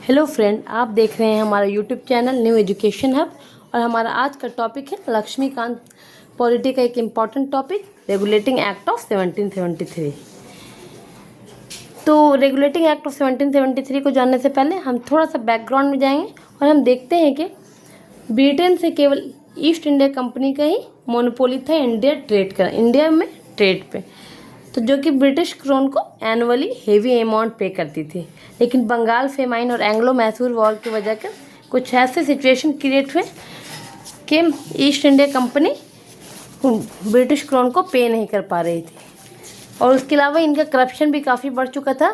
Hello friend, आप देख रहे हैं हमारा YouTube channel new education hub और हमारा आज का टॉपिक है लक्ष्मीकांत पॉलिटी का एक important topic regulating act of 1773। तो रेगुलेटिंग एक्ट ऑफ 1773 को जानने से पहले हम थोड़ा सा बैकग्राउंड में जाएंगे और हम देखते हैं कि ब्रिटेन से केवल ईस्ट इंडिया कंपनी का ही मोनोपोली था इंडिया में ट्रेड पे, तो जो कि ब्रिटिश क्राउन को एनुअली हेवी अमाउंट पे करती थी। लेकिन बंगाल फेमाइन और एंग्लो मैसूर वॉर की वजह से कुछ ऐसे सिचुएशन क्रिएट हुए कि east India company British crown को पे नहीं कर पा रही थी और उसके अलावा इनका करप्शन भी काफ़ी बढ़ चुका था।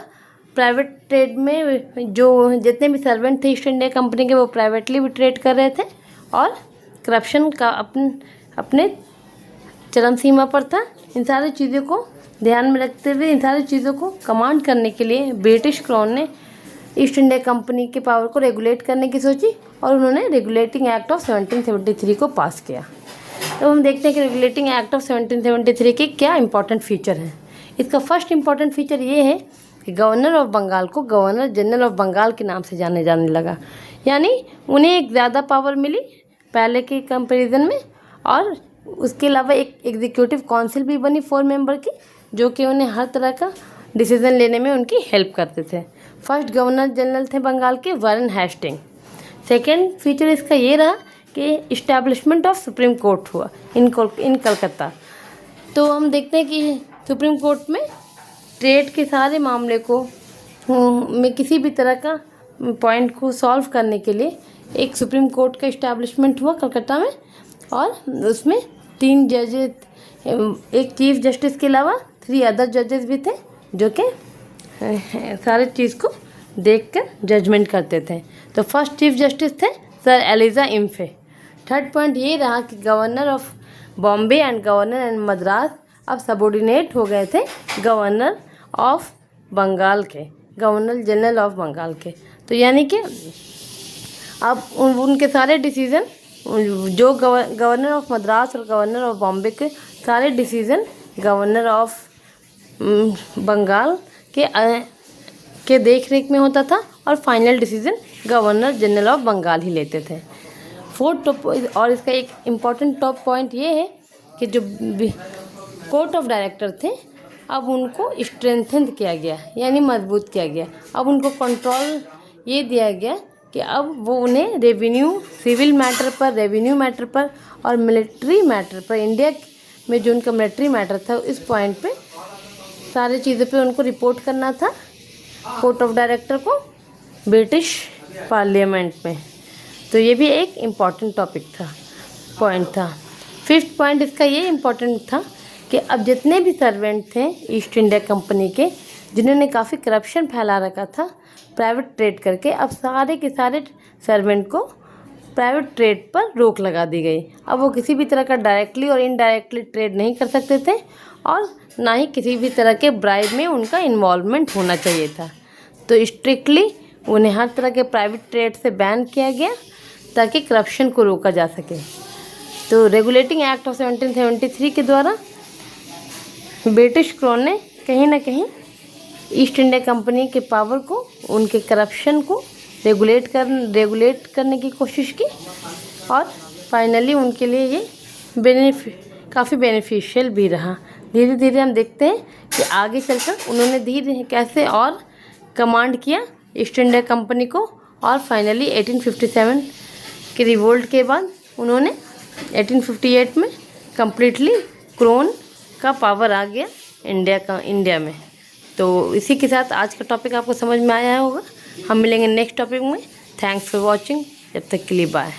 प्राइवेट ट्रेड में जो जितने भी सर्वेंट थे ईस्ट इंडिया कंपनी के वो प्राइवेटली भी ट्रेड कर रहे थे और करप्शन का अपने चरम सीमा पर था। इन सारी चीज़ों को ध्यान में रखते हुए इन सारी चीज़ों को कमांड करने के लिए ब्रिटिश क्राउन ने ईस्ट इंडिया कंपनी के पावर को रेगुलेट करने की सोची और उन्होंने रेगुलेटिंग एक्ट ऑफ 1773 को पास किया। तो हम देखते हैं कि रेगुलेटिंग एक्ट ऑफ 1773 के क्या इंपॉर्टेंट फीचर हैं। इसका फर्स्ट इंपॉर्टेंट फीचर ये है कि गवर्नर ऑफ बंगाल को गवर्नर जनरल ऑफ बंगाल के नाम से जाने लगा, यानी उन्हें एक ज़्यादा पावर मिली पहले के कंपेरिजन में। और उसके अलावा एक एग्जीक्यूटिव काउंसिल भी बनी 4 मेंबर की, जो कि उन्हें हर तरह का डिसीजन लेने में उनकी हेल्प करते थे। फर्स्ट गवर्नर जनरल थे बंगाल के वारेन हेस्टिंग। सेकेंड फीचर इसका ये रहा कि इस्टेब्लिशमेंट ऑफ सुप्रीम कोर्ट हुआ इन कलकत्ता। तो हम देखते हैं कि सुप्रीम कोर्ट में ट्रेड के सारे मामले को में किसी भी तरह का पॉइंट को सॉल्व करने के लिए एक सुप्रीम कोर्ट का इस्टेब्लिशमेंट हुआ कलकत्ता में और उसमें 3 जजेस, एक चीफ जस्टिस के अलावा 3 अदर जजेस भी थे जो कि सारे चीज़ को देखकर जजमेंट करते थे। तो फर्स्ट चीफ जस्टिस थे सर एलिजा इम्फे। थर्ड पॉइंट ये रहा कि governor of Bombay and governor and Madras अब सबॉर्डिनेट हो गए थे गवर्नर ऑफ बंगाल के, गवर्नर जनरल ऑफ बंगाल के। तो यानी कि अब उनके सारे डिसीज़न जो गवर्नर ऑफ मद्रास और गवर्नर ऑफ बॉम्बे के सारे डिसीज़न गवर्नर ऑफ बंगाल के देख रेख में होता था और final decision governor general of Bengal ही लेते थे। फोर्थ और इसका एक इम्पॉर्टेंट टॉप पॉइंट ये है कि जो कोर्ट ऑफ डायरेक्टर थे अब उनको स्ट्रेंथन किया गया, यानी मजबूत किया गया। अब उनको कंट्रोल ये दिया गया कि अब वो उन्हें सिविल मैटर पर और मिलिट्री मैटर पर, इंडिया में जो उनका मिलिट्री मैटर था इस पॉइंट पे सारी चीज़ों पे उनको रिपोर्ट करना था कोर्ट ऑफ डायरेक्टर को ब्रिटिश पार्लियामेंट में। तो ये भी एक इम्पॉर्टेंट पॉइंट था। फिफ्थ पॉइंट इसका ये इम्पॉर्टेंट था कि अब जितने भी सर्वेंट थे ईस्ट इंडिया कंपनी के जिन्होंने काफ़ी करप्शन फैला रखा था प्राइवेट ट्रेड करके, अब सारे के सारे सर्वेंट को प्राइवेट ट्रेड पर रोक लगा दी गई। अब वो किसी भी तरह का डायरेक्टली और इनडायरेक्टली ट्रेड नहीं कर सकते थे और ना ही किसी भी तरह के ब्राइब में उनका इन्वॉल्वमेंट होना चाहिए था। तो स्ट्रिक्टली उन्हें हर तरह के प्राइवेट ट्रेड से बैन किया गया ताकि करप्शन को रोका जा सके। तो रेगुलेटिंग एक्ट ऑफ 1773 के द्वारा ब्रिटिश क्राउन ने कहीं ना कहीं ईस्ट इंडिया कंपनी के पावर को, उनके करप्शन को रेगुलेट करने की कोशिश की और फाइनली उनके लिए ये काफ़ी बेनिफिशियल भी रहा। धीरे धीरे हम देखते हैं कि आगे चलकर उन्होंने धीरे कैसे और कमांड किया ईस्ट इंडिया कंपनी को और फाइनली 1857 के रिवोल्ट के बाद उन्होंने 1858 में कम्प्लीटली क्राउन का पावर आ गया इंडिया में। तो इसी के साथ आज का टॉपिक आपको समझ में आया होगा। हम मिलेंगे नेक्स्ट टॉपिक में। Thanks for watching. जब तक के लिए बाय।